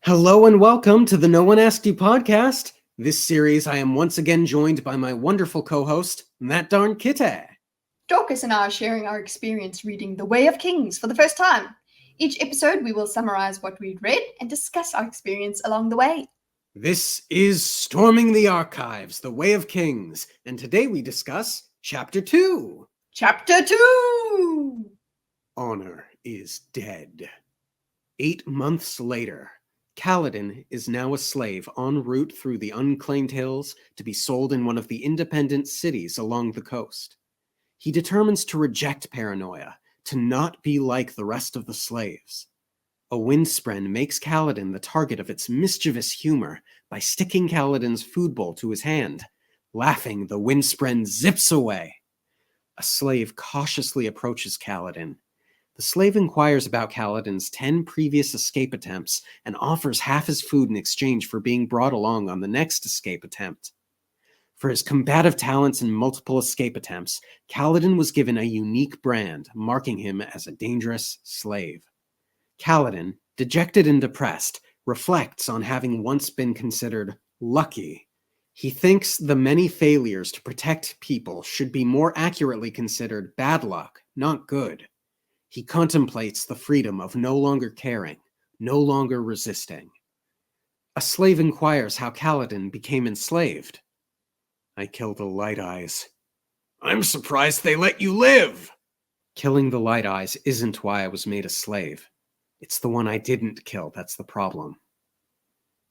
Hello and welcome to the No One Asked You podcast. This series, I am once again joined by my wonderful co-host, that darn Kitty. Dorkus and I are sharing our experience reading The Way of Kings for the first time. Each episode, we will summarize what we'd read and discuss our experience along the way. This is Storming the Archives, The Way of Kings, and today we discuss Chapter 2. Chapter 2! Honor is dead. 8 months later, Kaladan is now a slave en route through the unclaimed hills to be sold in one of the independent cities along the coast. He determines to reject paranoia, to not be like the rest of the slaves. A Windspren makes Kaladan the target of its mischievous humor by sticking Kaladan's food bowl to his hand. Laughing, the Windspren zips away. A slave cautiously approaches Kaladan. The slave inquires about Kaladan's 10 previous escape attempts and offers half his food in exchange for being brought along on the next escape attempt. For his combative talents and multiple escape attempts, Kaladan was given a unique brand, marking him as a dangerous slave. Kaladan, dejected and depressed, reflects on having once been considered lucky. He thinks the many failures to protect people should be more accurately considered bad luck, not good. He contemplates the freedom of no longer caring, no longer resisting. A slave inquires how Kaladan became enslaved. I killed the Light Eyes. I'm surprised they let you live. Killing the Light Eyes isn't why I was made a slave. It's the one I didn't kill that's the problem.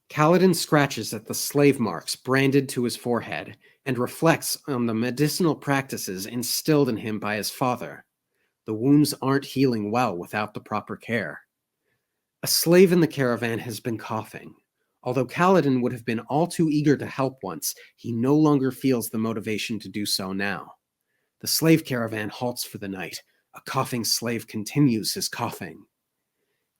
Kaladan scratches at the slave marks branded to his forehead and reflects on the medicinal practices instilled in him by his father. The wounds aren't healing well without the proper care. A slave in the caravan has been coughing. Although Kaladan would have been all too eager to help once, he no longer feels the motivation to do so now. The slave caravan halts for the night. A coughing slave continues his coughing.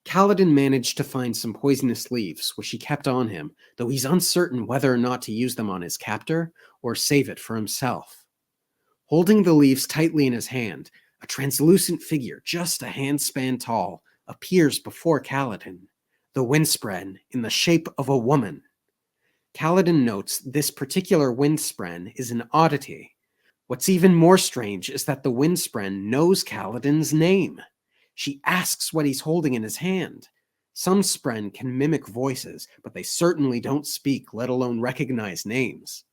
Kaladan managed to find some poisonous leaves, which he kept on him, though he's uncertain whether or not to use them on his captor or save it for himself. Holding the leaves tightly in his hand, a translucent figure, just a handspan tall, appears before Kaladan, the Windspren in the shape of a woman. Kaladan notes this particular Windspren is an oddity. What's even more strange is that the Windspren knows Kaladan's name. She asks what he's holding in his hand. Some Spren can mimic voices, but they certainly don't speak, let alone recognize names.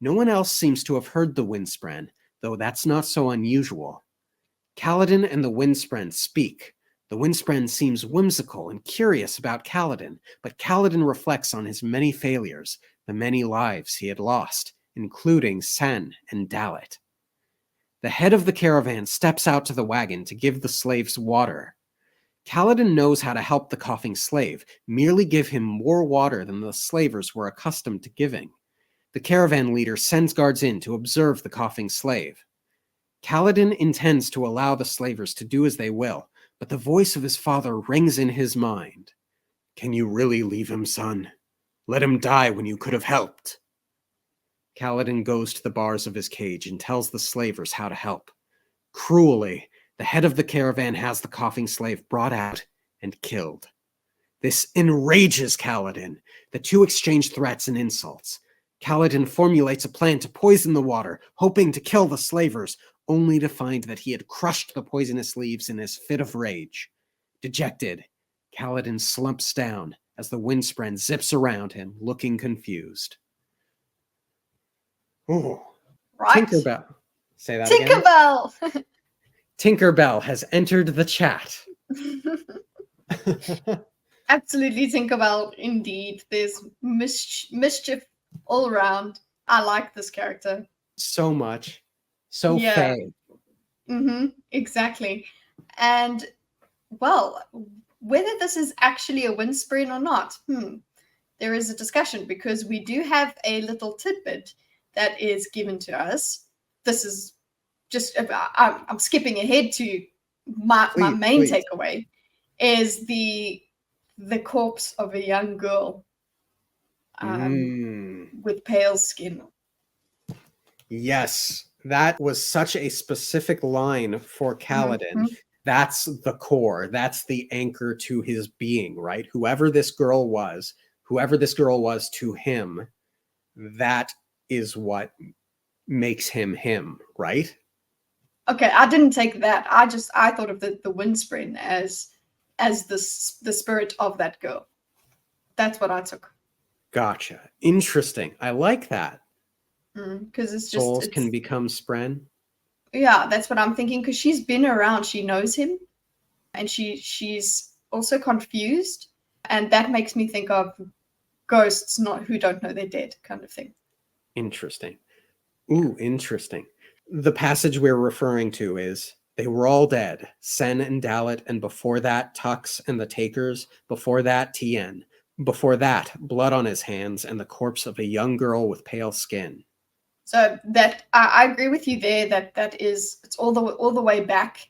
No one else seems to have heard the Windspren, though that's not so unusual. Kaladan and the Windspren speak. The Windspren seems whimsical and curious about Kaladan, but Kaladan reflects on his many failures, the many lives he had lost, including Sen and Dalit. The head of the caravan steps out to the wagon to give the slaves water. Kaladan knows how to help the coughing slave, merely give him more water than the slavers were accustomed to giving. The caravan leader sends guards in to observe the coughing slave. Kaladan intends to allow the slavers to do as they will, but the voice of his father rings in his mind. Can you really leave him, son? Let him die when you could have helped. Kaladan goes to the bars of his cage and tells the slavers how to help. Cruelly, the head of the caravan has the coughing slave brought out and killed. This enrages Kaladan. The two exchange threats and insults. Kaladan formulates a plan to poison the water, hoping to kill the slavers, only to find that he had crushed the poisonous leaves in his fit of rage. Dejected, Kaladan slumps down as the Windspren zips around him, looking confused. Oh, Right. Tinkerbell. Say that Tinkerbell! again. Tinkerbell has entered the chat. Absolutely Tinkerbell, indeed. There's mischief all around. I like this character. So much. So fey. Exactly. And, well, whether this is actually a Windspren or not, there is a discussion, because we do have a little tidbit that is given to us. This is just, I'm skipping ahead to my main takeaway, is the corpse of a young girl with pale skin. Yes, that was such a specific line for Kaladan. That's the core. That's the anchor to his being, right? Whoever this girl was to him, that is what makes him, right? Okay, I didn't take that. I thought of the Windspren as the spirit of that girl. That's what I took. Gotcha. Interesting. I like that. Because it's just Souls can become spren. Yeah, that's what I'm thinking. Because she's been around, she knows him, and she's also confused, and that makes me think of ghosts not who don't know they're dead kind of thing. Interesting. Ooh, interesting. The passage we're referring to is, they were all dead, Sen and Dalit, and before that, Tux and the Takers, before that, Tien, before that, blood on his hands, and the corpse of a young girl with pale skin. So that I agree with you there. That is, it's all the way back.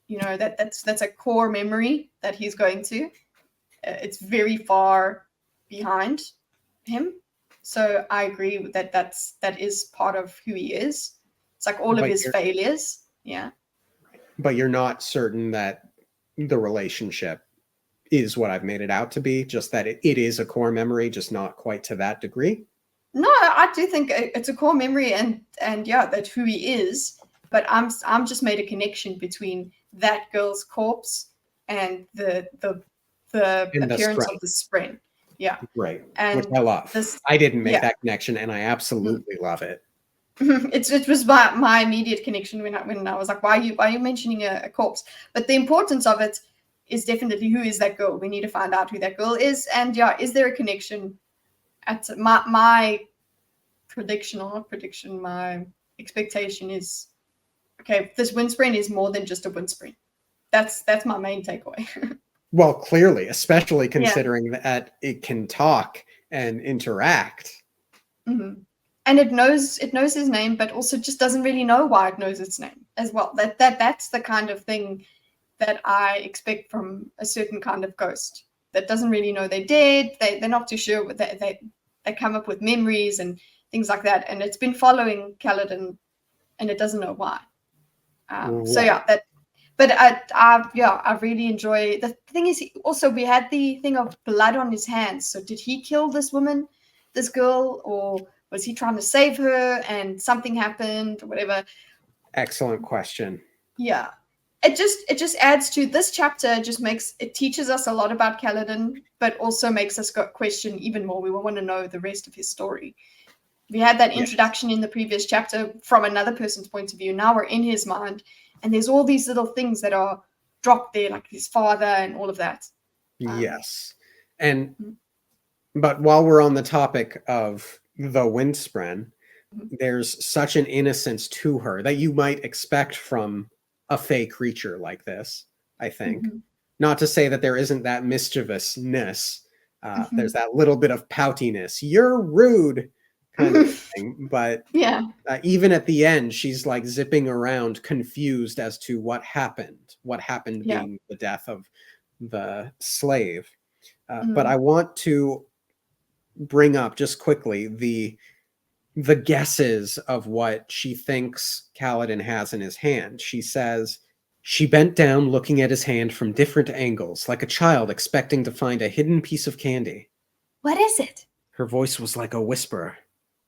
You know, that's a core memory that he's going to. It's very far behind him. So I agree with that. That is part of who he is. It's like all of his failures. Yeah. But you're not certain that the relationship is what I've made it out to be, just that it is a core memory, just not quite to that degree. No, I do think it's a core memory, and yeah, that's who he is. But I'm just made a connection between that girl's corpse and the appearance of the spren. Yeah, right. And which I love. I didn't make that connection, and I absolutely love it. It was my immediate connection when I was like, why are you mentioning a corpse? But the importance of it is definitely, who is that girl? We need to find out who that girl is, and yeah, is there a connection? At my prediction, or not prediction, my expectation is, okay, this Windspren is more than just a Windspren. That's my main takeaway. Well, clearly, especially considering that it can talk and interact. Mm-hmm. And it knows his name, but also just doesn't really know why it knows its name as well. That's the kind of thing that I expect from a certain kind of ghost that doesn't really know they're dead. They're not too sure what they come up with memories and things like that. And it's been following Kaladan, and it doesn't know why. So yeah, that. But I really enjoy. The thing is, also we had the thing of blood on his hands. So did he kill this woman, this girl, or was he trying to save her and something happened or whatever? Excellent question. Yeah. It just adds to this chapter. It teaches us a lot about Kaladan, but also makes us question even more. We want to know the rest of his story. We had that introduction in the previous chapter from another person's point of view. Now we're in his mind, and there's all these little things that are dropped there, like his father and all of that. Yes. But while we're on the topic of the Windspren, there's such an innocence to her that you might expect from a fey creature like this, I think. Not to say that there isn't that mischievousness. There's that little bit of poutiness. You're rude kind of thing. But even at the end, she's like zipping around confused as to what happened being the death of the slave. But I want to bring up just quickly the guesses of what she thinks Kaladan has in his hand. She says, she bent down looking at his hand from different angles, like a child expecting to find a hidden piece of candy. What is it? Her voice was like a whisper.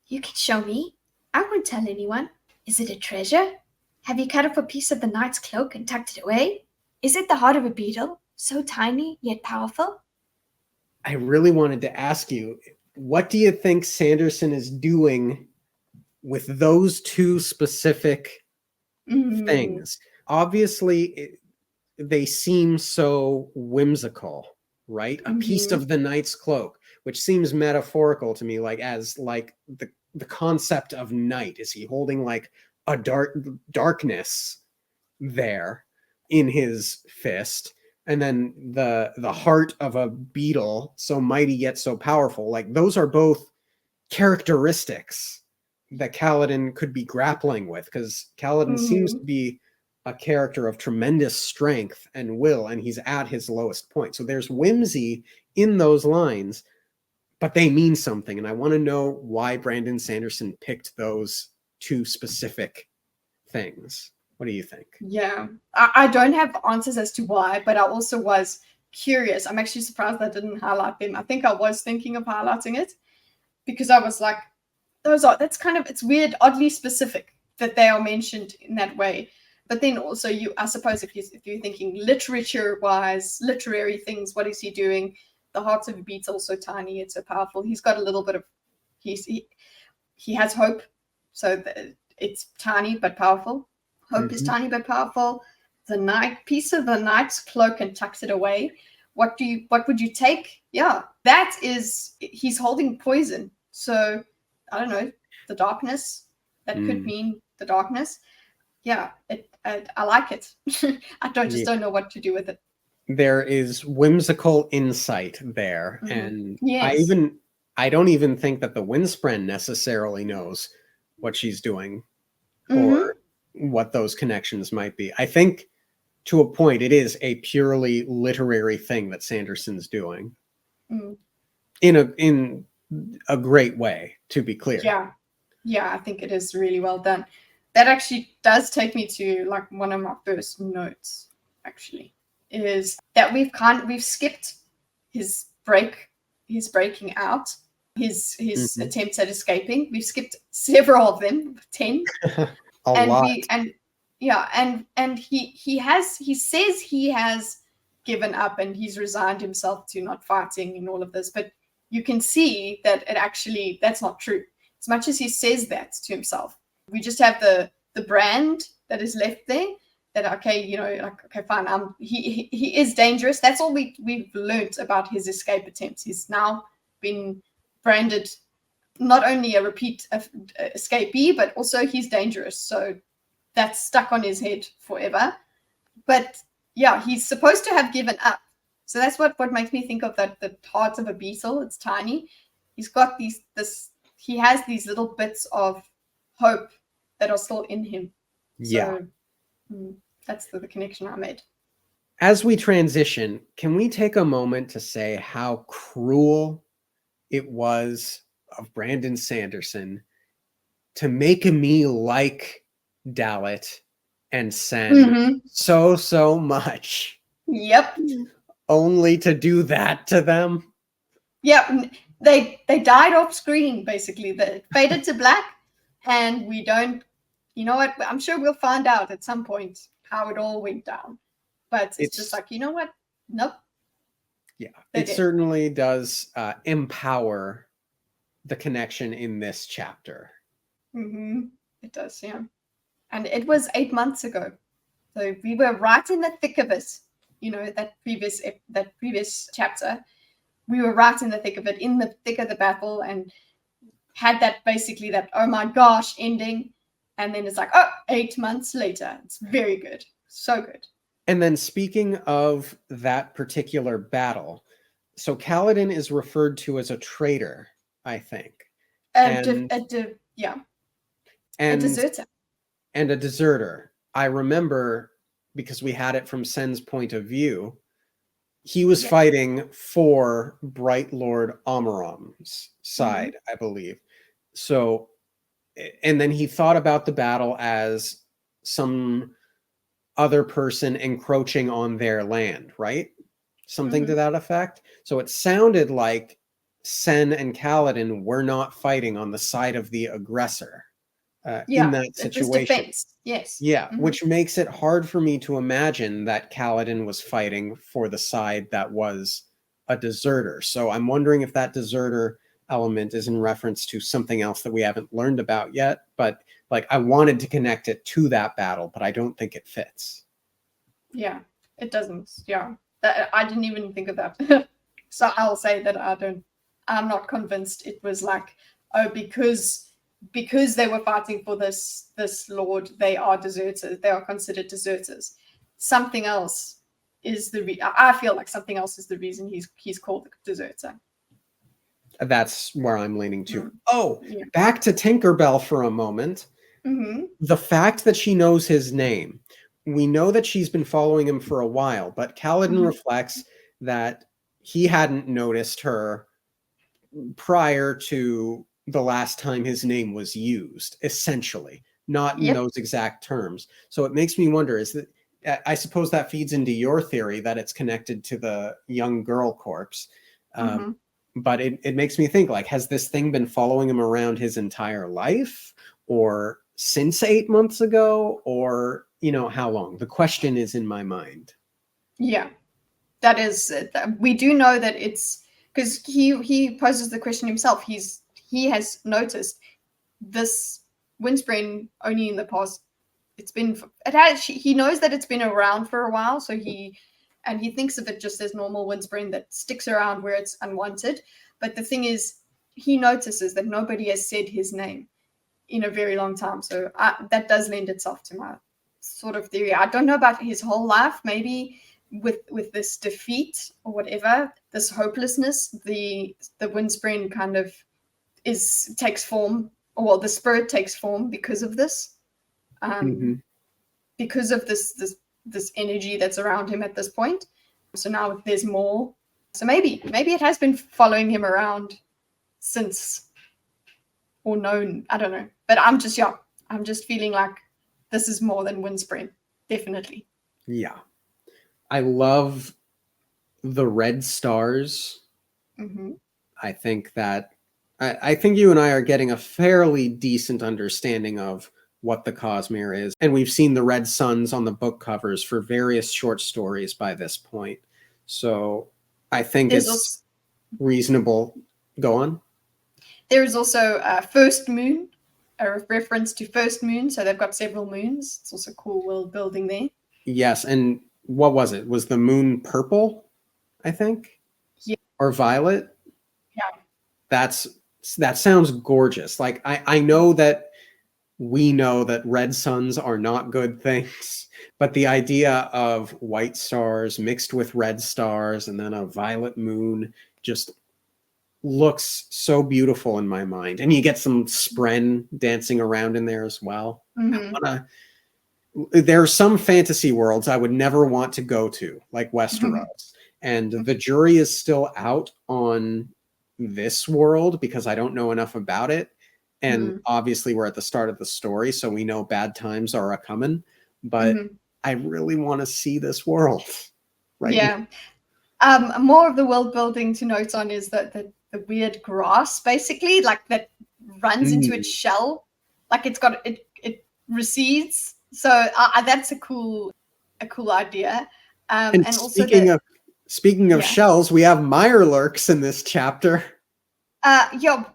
You can show me. I won't tell anyone. Is it a treasure? Have you cut off a piece of the knight's cloak and tucked it away? Is it the heart of a beetle, so tiny yet powerful? I really wanted to ask you, what do you think Sanderson is doing with those two specific things? Obviously, they seem so whimsical, right? A piece of the knight's cloak, which seems metaphorical to me, like the concept of night. Is he holding like a darkness there in his fist? And then the heart of a beetle, so mighty yet so powerful. Like, those are both characteristics that Kaladan could be grappling with, because Kaladan seems to be a character of tremendous strength and will, and he's at his lowest point. So there's whimsy in those lines, but they mean something. And I want to know why Brandon Sanderson picked those two specific things. What do you think? Yeah, I don't have answers as to why, but I also was curious. I'm actually surprised I didn't highlight them. I think I was thinking of highlighting it because I was like, that's kind of, it's weird, oddly specific that they are mentioned in that way. But then also, I suppose if you're thinking literature-wise, literary things, what is he doing? The Heart of a Beat's also tiny. It's so powerful. He's got a little bit of, he has hope, so it's tiny but powerful. Hope is tiny but powerful. The piece of the knight's cloak and tucks it away. What would you take? Yeah, that is, he's holding poison. So I don't know, the darkness. That could mean the darkness. Yeah, I like it. I don't know what to do with it. There is whimsical insight there, and Yes. I don't even think that the Windspren necessarily knows what she's doing or what those connections might be. I think to a point it is a purely literary thing that Sanderson's doing in a great way, to be clear. Yeah, I think it is really well done. That actually does take me to like one of my first notes, actually, is that we've skipped his breaking out, his attempts at escaping. We've skipped several of them, 10. A lot. He says he has given up and he's resigned himself to not fighting and all of this, but you can see that that's not true. As much as he says that to himself, we just have the brand that is left there. That okay, fine. He is dangerous. That's all we've learned about his escape attempts. He's now been branded not only a repeat escapee, but also he's dangerous. So that's stuck on his head forever. But yeah, he's supposed to have given up. So that's what makes me think of the Heart of a Beetle. It's tiny. He's got he has these little bits of hope that are still in him. Yeah. So that's the connection I made. As we transition, can we take a moment to say how cruel it was of Brandon Sanderson to make me like Dalit and Sen so much? Yep. Only to do that to them? Yeah, they died off screen, basically. They faded to black, and we don't, you know what, I'm sure we'll find out at some point how it all went down. But it's just like, you know what? Nope. Yeah, it certainly does empower the connection in this chapter. It does, yeah. And it was 8 months ago. So we were right in the thick of it. You know, that previous chapter, we were right in the thick of it, in the thick of the battle, and had that basically that, oh my gosh, ending. And then it's like, 8 months later. It's very good. So good. And then speaking of that particular battle, so Kaladan is referred to as a traitor, I think. A deserter. And a deserter. I remember, because we had it from Sen's point of view, he was fighting for Bright Lord Amaram's side, I believe. So, and then he thought about the battle as some other person encroaching on their land, right? Something to that effect. So it sounded like Sen and Kaladan were not fighting on the side of the aggressor in that situation. Defense. Yes. Yeah, which makes it hard for me to imagine that Kaladan was fighting for the side that was a deserter. So I'm wondering if that deserter element is in reference to something else that we haven't learned about yet. But like, I wanted to connect it to that battle, but I don't think it fits. Yeah, it doesn't. Yeah, I didn't even think of that. So I'll say that I'm not convinced it was like, because they were fighting for this lord, they are deserters. They are considered deserters. Something else is I feel like something else is the reason he's called a deserter. That's where I'm leaning to. Back to Tinkerbell for a moment. The fact that she knows his name, we know that she's been following him for a while, but Kaladan reflects that he hadn't noticed her prior to the last time his name was used, essentially. not in Yep. those exact terms. So it makes me wonder, is that, I suppose that feeds into your theory that it's connected to the young girl corpse. Mhm. But it makes me think, like, has this thing been following him around his entire life, or since 8 months ago, or, how long? The question is in my mind. Yeah, that is. We do know that it's because he poses the question himself. He has noticed this Windspren only in the past. He knows that it's been around for a while, so he thinks of it just as normal Windspren that sticks around where it's unwanted. But the thing is, he notices that nobody has said his name in a very long time. So that does lend itself to my sort of theory. I don't know about his whole life. Maybe with this defeat or whatever, this hopelessness, the Windspren kind of takes form, or well, the spirit takes form because of this. Because of this energy that's around him at this point. So now there's more. So maybe it has been following him around since, or known. I don't know. But I'm just feeling like this is more than Windspren. Definitely. Yeah. I love the red stars. Mm-hmm. I think you and I are getting a fairly decent understanding of what the Cosmere is. And we've seen the red suns on the book covers for various short stories by this point. So I think it's reasonable. Go on. There's also First Moon, a reference to First Moon. So they've got several moons. It's also cool world building there. Yes. And what was it? Was the moon purple, I think? Yeah. Or violet? Yeah. That sounds gorgeous. Like, I know that we know that red suns are not good things, but the idea of white stars mixed with red stars and then a violet moon just looks so beautiful in my mind. And you get some spren dancing around in there as well. Mm-hmm. There are some fantasy worlds I would never want to go to, like Westeros. And the jury is still out on this world because I don't know enough about it. And obviously we're at the start of the story, so we know bad times are a-coming. But I really want to see this world. Right? Yeah. More of the world building to note on is that the weird grass, basically, like that runs into its shell. Like it recedes. So that's a cool idea. And also speaking of shells, we have Mirelurks in this chapter.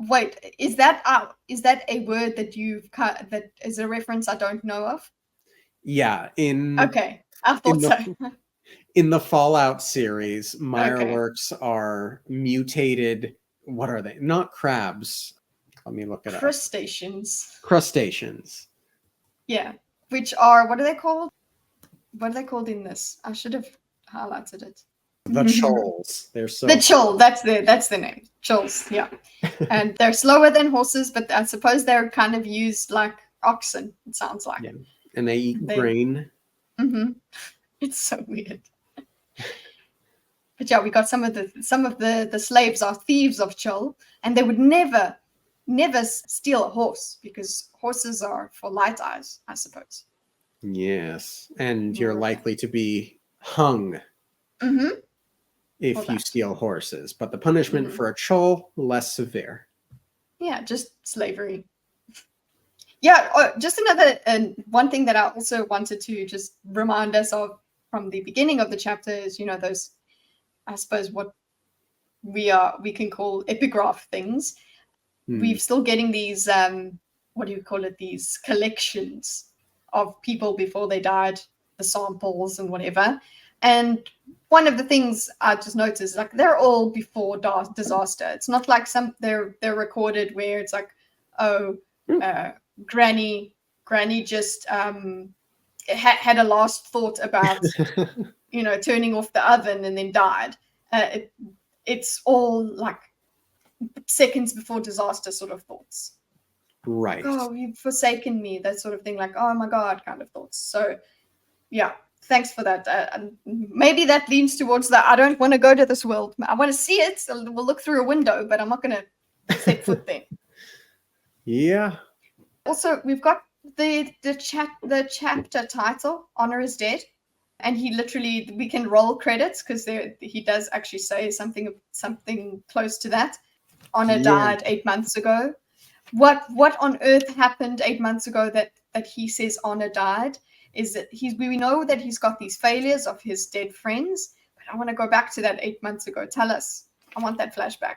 Wait, is that a word that is a reference I don't know of? Yeah, okay, I thought so. In the Fallout series, Mirelurks are mutated. What are they? Not crabs. Let me look it up. Crustaceans. Yeah, which are, what are they called? What are they called in this? I should have highlighted it. The Chulls. They're so the Chull. That's the name. Chulls. Yeah, and they're slower than horses, but I suppose they're kind of used like oxen. It sounds like. Yeah, and they eat grain. It's so weird. But yeah, we got some of the slaves are thieves of Chull, and they would never steal a horse because horses are for light eyes, I suppose. Yes, and you're likely to be hung. If you steal horses, but the punishment for a Chull, less severe. Yeah, just slavery. Yeah, just another one thing that I also wanted to just remind us of from the beginning of the chapter is, those, I suppose, what we can call epigraph things. We're still getting these, what do you call it? These collections of people before they died, the samples and whatever. And one of the things I just noticed, like, they're all before disaster. It's not like they're recorded where it's like, Granny just had a last thought about, turning off the oven and then died. It's all like seconds before disaster sort of thoughts. Right. Oh, you've forsaken me, that sort of thing, like, oh my God, kind of thoughts. So, yeah. Thanks for that. Maybe that leans towards that. I don't want to go to this world. I want to see it. So we'll look through a window, but I'm not going to set foot there. Yeah. Also, we've got the chapter title, Honor is Dead. And he literally, we can roll credits because he does actually say something close to that. Honor died 8 months ago. What on earth happened 8 months ago that he says Honor died? Is that we know that he's got these failures of his dead friends, but I want to go back to that 8 months ago. Tell us. I want that flashback.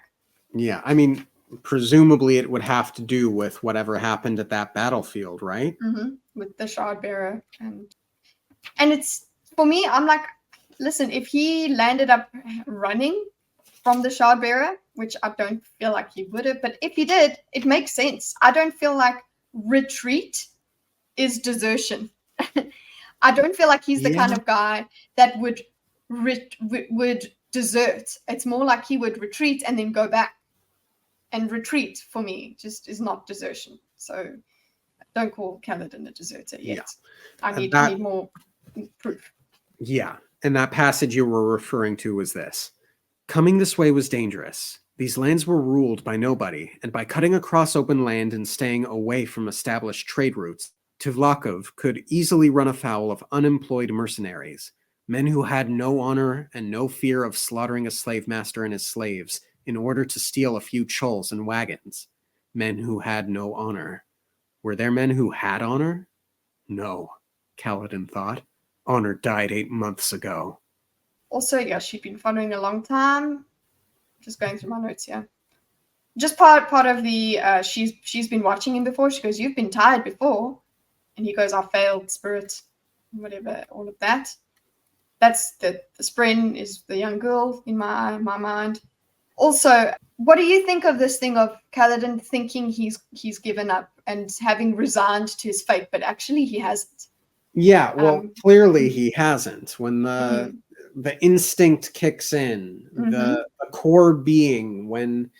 Yeah, I mean, presumably it would have to do with whatever happened at that battlefield, right? Mm-hmm. With the shard bearer, and it's, for me, I'm like, listen, if he landed up running from the shard bearer, which I don't feel like he would have, but if he did, it makes sense. I don't feel like retreat is desertion. I don't feel like he's the kind of guy that would desert. It's more like he would retreat and then go back. And retreat, for me, just is not desertion. So don't call Kaladan a deserter yet. Yeah. I need more proof. Yeah. And that passage you were referring to was this. Coming this way was dangerous. These lands were ruled by nobody, and by cutting across open land and staying away from established trade routes, Tuvlakov could easily run afoul of unemployed mercenaries, men who had no honor and no fear of slaughtering a slave master and his slaves in order to steal a few chols and wagons. Men who had no honor. Were there men who had honor? No, Kaladan thought. Honor died 8 months ago. Also, yeah, she'd been following a long time. Just going through my notes here. Just part of the she's been watching him before. She goes, "You've been tired before," and he goes, "I failed, spirit, whatever, all of that." That's the Spren is the young girl in my mind. Also, what do you think of this thing of Kaladan thinking he's given up and having resigned to his fate, but actually he hasn't? Yeah, well, clearly he hasn't. When the instinct kicks in, the core being, when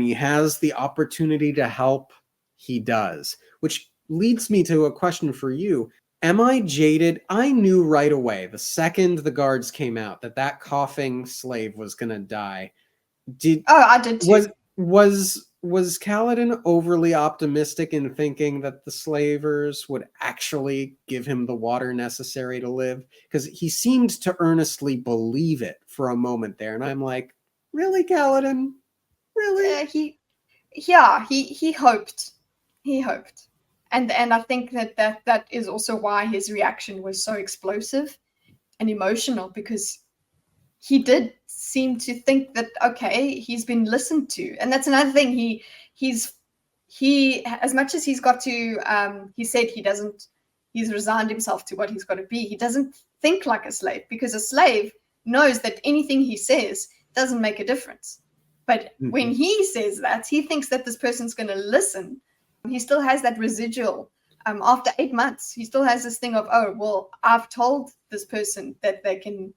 he has the opportunity to help, he does. Which leads me to a question for you. Am I jaded? I knew right away, the second the guards came out, that coughing slave was going to die. I did too. Was Kaladan overly optimistic in thinking that the slavers would actually give him the water necessary to live? Because he seemed to earnestly believe it for a moment there, and I'm like, really, Kaladan? Really? He hoped. He hoped. And I think that is also why his reaction was so explosive and emotional, because he did seem to think that, okay, he's been listened to. And that's another thing. He as much as he's got to, he said he's resigned himself to what he's got to be. He doesn't think like a slave, because a slave knows that anything he says doesn't make a difference. But when he says that, he thinks that this person's going to listen. He still has that residual. After 8 months, he still has this thing of, oh, well, I've told this person that they can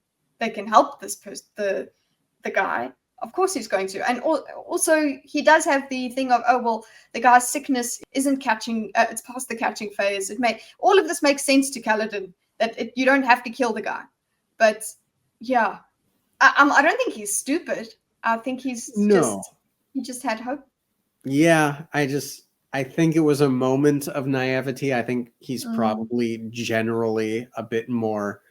help this person, the guy. Of course he's going to. And also he does have the thing of, oh, well, the guy's sickness isn't catching, it's past the catching phase. All of this makes sense to Kaladan, that you don't have to kill the guy. But yeah, I don't think he's stupid. I think he just had hope. Yeah, I think it was a moment of naivety. I think he's probably generally a bit more,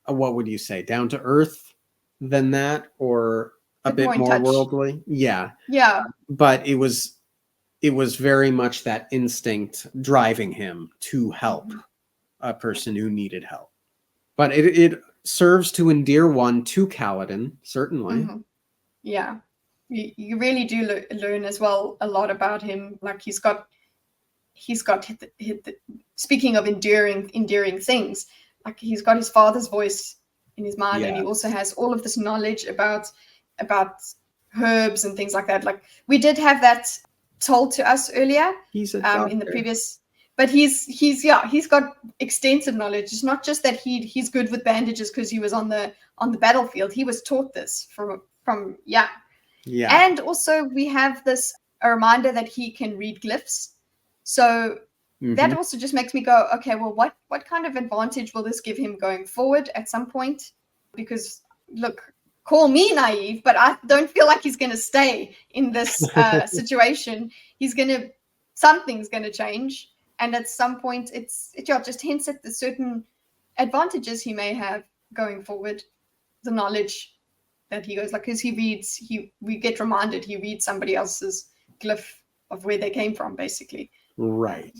what would you say, down to earth than that, or a bit more worldly? Yeah. Yeah. But it was very much that instinct driving him to help a person who needed help. But it serves to endear one to Kaladan, certainly. Yeah. You really do learn as well a lot about him. Like he's got speaking of endearing things, like he's got his father's voice in his mind, and he also has all of this knowledge about herbs and things like that. Like we did have that told to us earlier. He's a doctor. In the previous, but he's got extensive knowledge. It's not just that he's good with bandages because he was on the battlefield. He was taught this from young. Yeah. And also we have a reminder that he can read glyphs. So that also just makes me go, okay, well, what kind of advantage will this give him going forward at some point? Because look, call me naive, but I don't feel like he's going to stay in this situation. Something's going to change. And at some point, it just hints at the certain advantages he may have going forward. The knowledge that he goes, like, because we get reminded he reads somebody else's glyph of where they came from, basically. Right.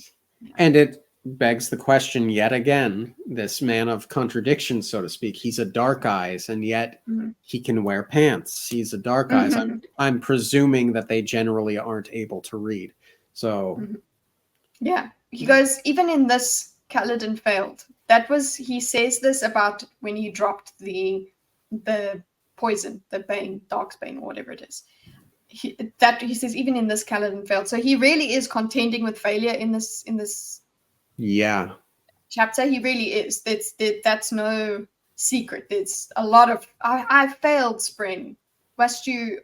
And it begs the question yet again, this man of contradiction, so to speak. He's a Dark Eyes, and yet he can wear pants. He's a Dark Eyes. I'm presuming that they generally aren't able to read. So yeah, he goes, even in this, Kaladan failed. He says this about when he dropped the poison, the bane, Darksbane, or whatever it is. He says even in this, Kaladan failed. So he really is contending with failure in this chapter. He really is. That's no secret. There's a lot of I failed, Spring. Must you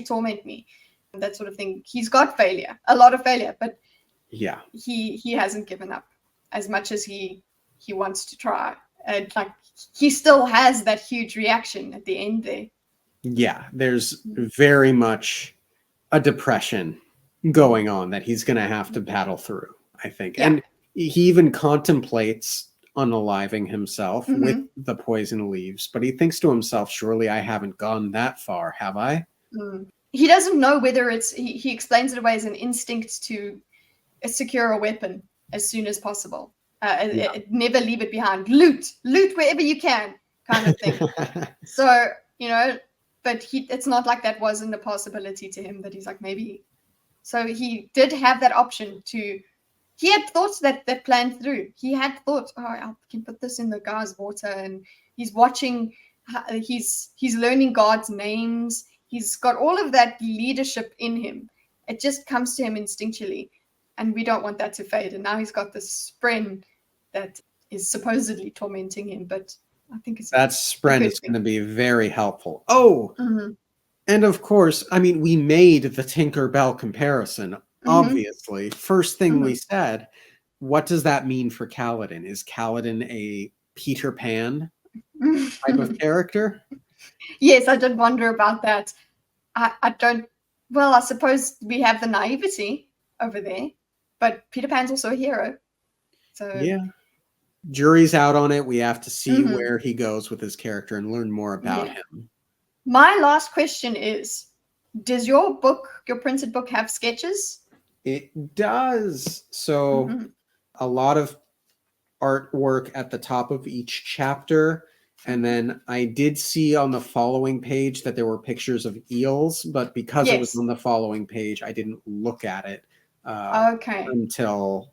torment me? That sort of thing. He's got failure, a lot of failure, but yeah, he hasn't given up as much as he wants to try. And like, he still has that huge reaction at the end there. Yeah, there's very much a depression going on that he's going to have to battle through, I think. Yeah. And he even contemplates unaliving himself with the poison leaves, but he thinks to himself, surely I haven't gone that far, have I? He doesn't know whether it's, he explains it away as an instinct to secure a weapon as soon as possible. Never leave it behind. Loot wherever you can, kind of thing. So, but it's not like that wasn't a possibility to him, that he's like, maybe. So he did have that option he had thoughts that planned through. He had thought, I can put this in the guy's water, and he's watching, he's learning God's names. He's got all of that leadership in him. It just comes to him instinctually, and we don't want that to fade. And now he's got this Spren that is supposedly tormenting him, but I think that Spren is going to be very helpful. Oh, and of course, I mean, we made the Tinkerbell comparison. Obviously, first thing we said, what does that mean for Kaladan? Is Kaladan a Peter Pan type of character? Yes, I did wonder about that. I don't. Well, I suppose we have the naivety over there, but Peter Pan's also a hero. So yeah, jury's out on it. We have to see where he goes with his character and learn more about him. My last question is, does your printed book have sketches? It does. So a lot of artwork at the top of each chapter. And then I did see on the following page that there were pictures of eels, but because it was on the following page, I didn't look at it until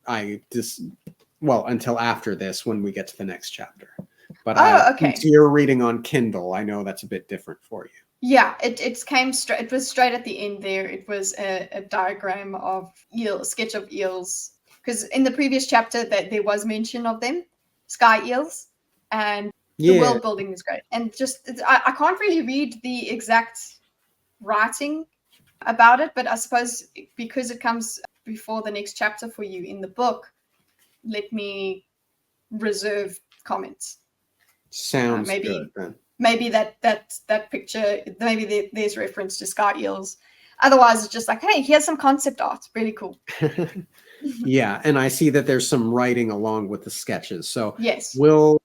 until after this, when we get to the next chapter. But since you're reading on Kindle, I know that's a bit different for you. Yeah, it came straight. It was straight at the end there. It was a diagram of sketch of eels, because in the previous chapter that there was mention of them, sky eels, and the world building is great. And just I can't really read the exact writing about it, but I suppose because it comes before the next chapter for you in the book, let me reserve comments. Sounds good then. Maybe that picture, maybe there's reference to sky eels. Otherwise, it's just like, hey, here's some concept art. Really cool. Yeah, and I see that there's some writing along with the sketches. So yes, we'll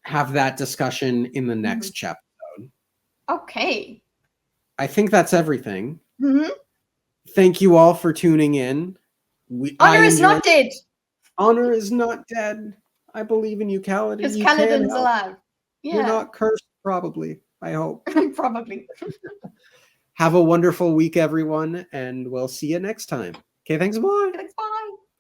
have that discussion in the next chapter. Okay. I think that's everything. Thank you all for tuning in. Honor is not dead. Honor is not dead. I believe in you, Kaladan. Because Kaladan's alive. Yeah. You're not cursed, probably. I hope. Probably. Have a wonderful week, everyone, and we'll see you next time. Okay, thanks. Bye. Thanks.